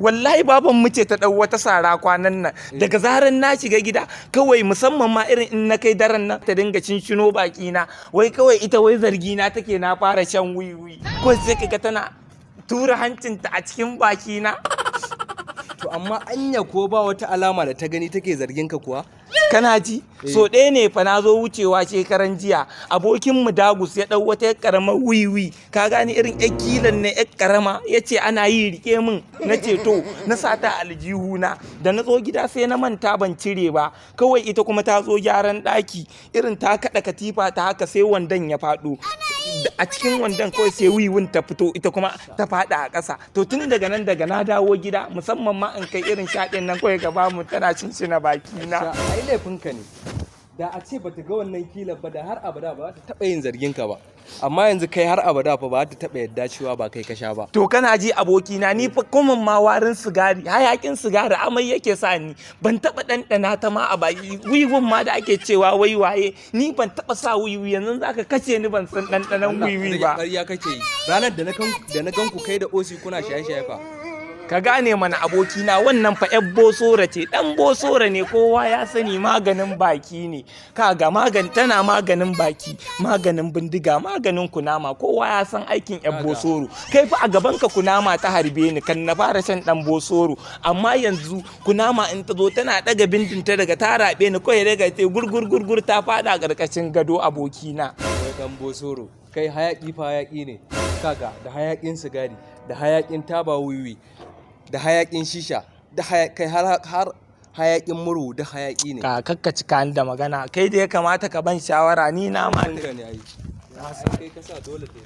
wallahi baban mu ce ta dau wata sara kwanan nan daga zaran na shiga gida kawai musamman ma irin in na kai daren nan ta dinga cinshino baki na wai kawai ita wai zargi na take na fara shan wiwi ko sai kaga tana tura hancinta a cikin baki na. To amma anya ko ba wata alama da ta gani take zargin ka kuwa? Kana ji so ɗaya ne fa na zo wucewa shekaran jiya abokin mu Dagus ya ɗau wata karamar wiwi ka gani irin yan kilan ne yan karama ya ce ana yi rike min na ce to na sata aljihuna da na zo gida sai na manta ban cire ba kawai ita kuma ta zo gyaran ɗaki irin ta kaɗa katifa ta haka sai wandon ya faɗo a cikin wandon kawai sai wiwin ta fito ita kuma ta faɗa a ƙasa to tun daga nan daga na dawo gida musamman ma in kai irin shaɗin nan kawai gaba mu tana cinshina baki na. Laifinka ne da a ce bata ga wannan kilan ba da har abada ba za ta taɓa yin zargin ka ba amma yanzu kai har abada fa ba ta taɓa yadda cewa ba kai ka sha ba. To kana ji abokina ni fa kuma ma warin sigari hayakin sigari amai yake sa ni ban taɓa ɗanɗana ta ma a baki wiwin ma da ake cewa wai waye ni ban taɓa sa wiwi yanzu zaka kace ni ban san ɗanɗanan wiwi ba. Ƙarya kake yi ranar da na gan ku kai da osi kuna shaye-shaye fa. Ka gane mana abokina wannan fa yan bosora ce dan bosora ne kowa ya sani maganin baki ne kaga tana maganin baki maganin bindiga maganin kunama kowa ya san aikin yan bosoro kai fa a gaban ka kunama ta harbe ni kan na fara shan dan bosoro amma yanzu kunama in ta zo tana daga bindinta daga ta rabe ni kai daga te gurgur ta fada karkashin gado abokina. Dan bosoro kai hayaki fa hayaki ne kaga da hayakin sigari da hayakin taba wiwi da hayakin shisha da kai har hayakin muru da hayaki ne. Ka kakkaci kan da magana kai da ya kamata ka ban shawara ni na ma ne ai kai ka sa dole ta